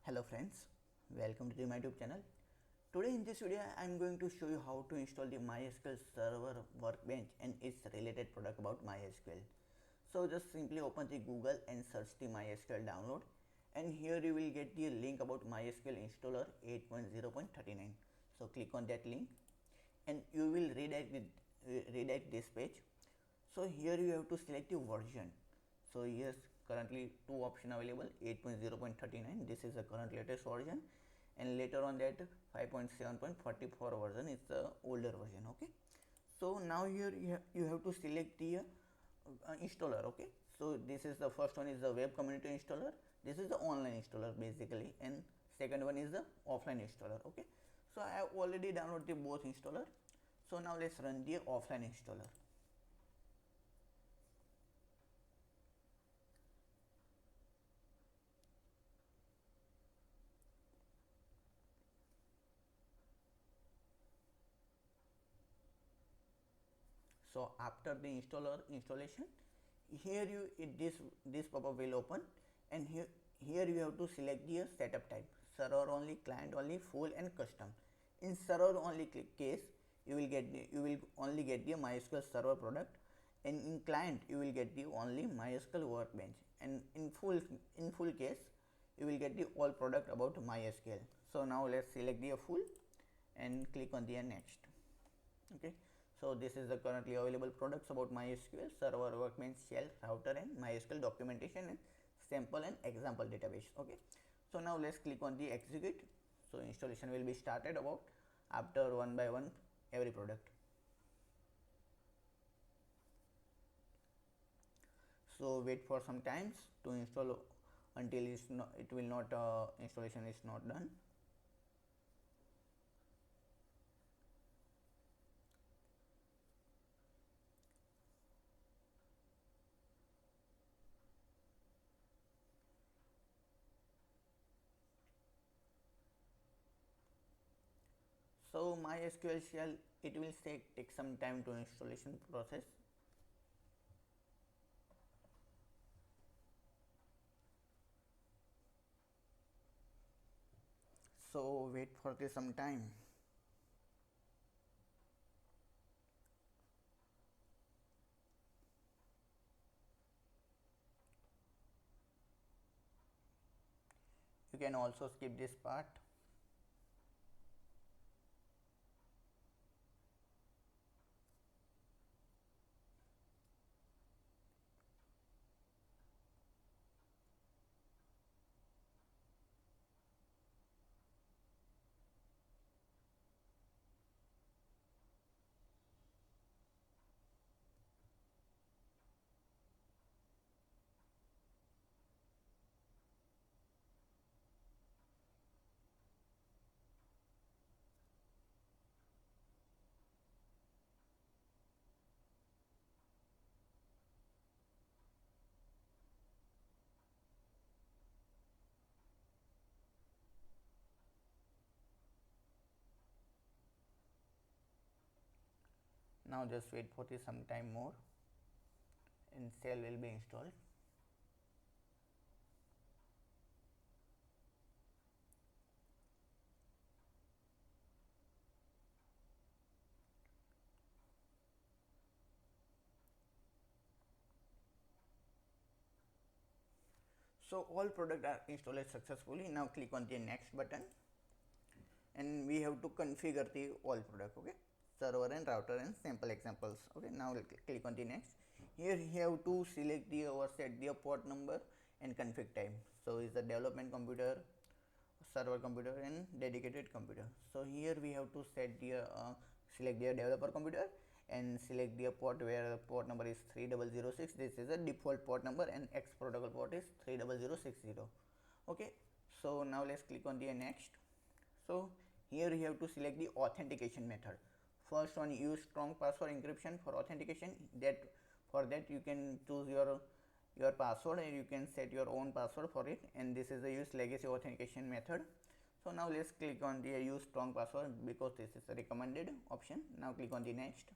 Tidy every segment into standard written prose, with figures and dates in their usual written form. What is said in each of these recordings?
Hello friends, welcome to my YouTube channel. Today in this video I am going to show you how to install the MySQL Server Workbench and its related product about MySQL. So just simply open the Google and search the MySQL download, and here you will get the link about MySQL installer 8.0.39. So click on that link and you will redirect this page. So here you have to select the version. So yes, currently two option available, 8.0.39, this is the current latest version, and later on that 5.7.44 version is the older version. Okay, so now here you have to select the installer. Okay, so this is the first one is the web community installer, this is the online installer basically, and second one is the offline installer. Okay, so I have already downloaded the both installer. So now let's run the offline installer. So after the installation, here this pop-up will open, and here you have to select the setup type: server only, client only, full, and custom. In server only case, you will only get the MySQL server product, and in client you will get the only MySQL Workbench, and in full case you will get the all product about MySQL. So now let's select the full and click on the next. Okay, so this is the currently available products about MySQL Server Workbench, Shell, Router, and MySQL documentation and sample and example database. Okay, so now let's click on the execute. So installation will be started about after one by one every product. So wait for some times to install until it will not installation is not done. So MySQL shell, it will take some time to installation process. So wait for this some time. You can also skip this part. Now just wait for this some time more and shell will be installed. So all products are installed successfully. Now click on the next button, and we have to configure the all product. Okay, server and router and sample examples. Okay, now click on the next. Here you have to select the or set the port number and config type. So is the development computer, server computer, and dedicated computer. So here we have to set the select the developer computer and select the port where port number is 3006. This is a default port number, and X protocol port is 30060. Okay, so now let's click on the next. So here you have to select the authentication method. First one, use strong password encryption for authentication. That for that you can choose your password, and you can set your own password for it, and this is the use legacy authentication method. So now let's click on the use strong password because this is a recommended option. Now click on the next.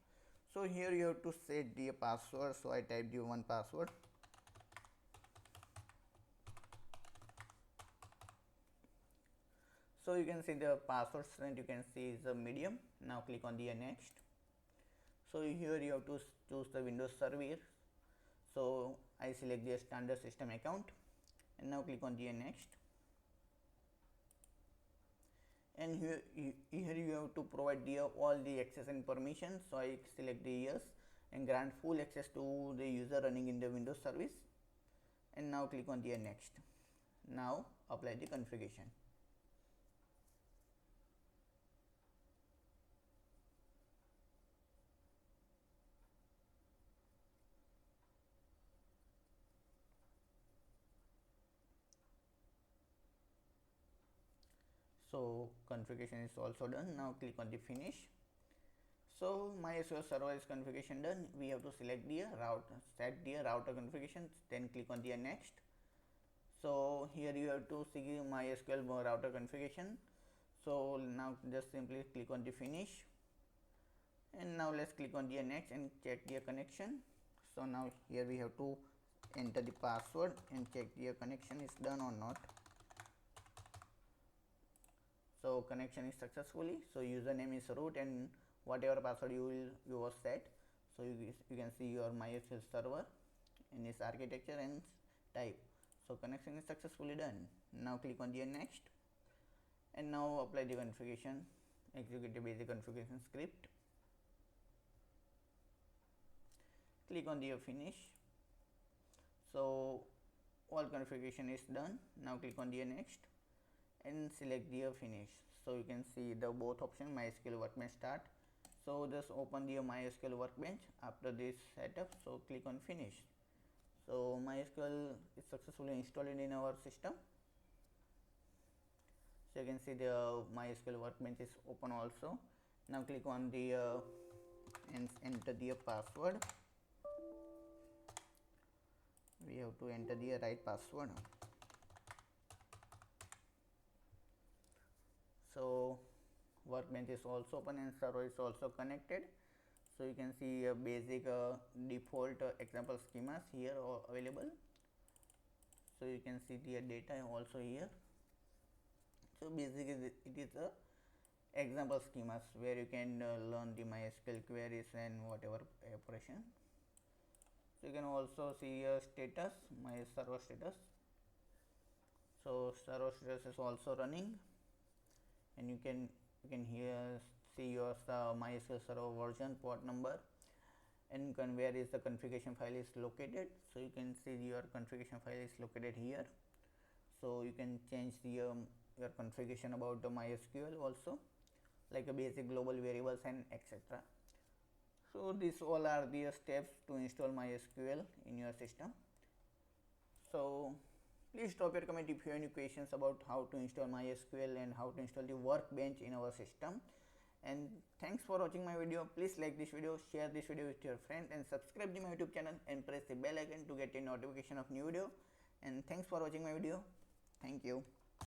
So here you have to set the password. So I typed the one password. So you can see the password strength, you can see is a medium. Now click on the next. So here you have to choose the Windows server. So I select the standard system account and now click on the next. And here you have to provide the all the access and permissions. So I select the yes and grant full access to the user running in the Windows service, and now click on the next. Now apply the configuration. So configuration is also done. Now click on the finish. So MySQL server is configuration done. We have to select the router, set the router configuration, then click on the next. So here you have to see MySQL router configuration. So now just simply click on the finish, and now let's click on the next and check the connection. So now here we have to enter the password and check the connection is done or not. So connection is successfully. So username is root and whatever password you will set. So you can see your MySQL server in its architecture and type. So connection is successfully done. Now click on the next, and now apply the configuration. Execute the basic configuration script. Click on the finish. So all configuration is done. Now click on the next and select the finish. So you can see the both option MySQL Workbench start. So just open the MySQL Workbench after this setup. So click on finish. So MySQL is successfully installed in our system. So you can see the MySQL Workbench is open also. Now click on the and enter the password. We have to enter the right password. So Workbench is also open and server is also connected. So you can see a basic default example schemas here available. So you can see the data also here. So basically it is a example schemas where you can learn the MySQL queries and whatever operation. So you can also see status, my server status. So server status is also running, and you can here see your MySQL server version, port number, and where is the configuration file is located. So you can see your configuration file is located here. So you can change the your configuration about the MySQL also, like a basic global variables and etc. So these all are the steps to install MySQL in your system. So please drop your comment if you have any questions about how to install MySQL and how to install the Workbench in our system. And thanks for watching my video. Please like this video, share this video with your friends, and subscribe to my YouTube channel and press the bell icon to get a notification of new video. And thanks for watching my video. Thank you.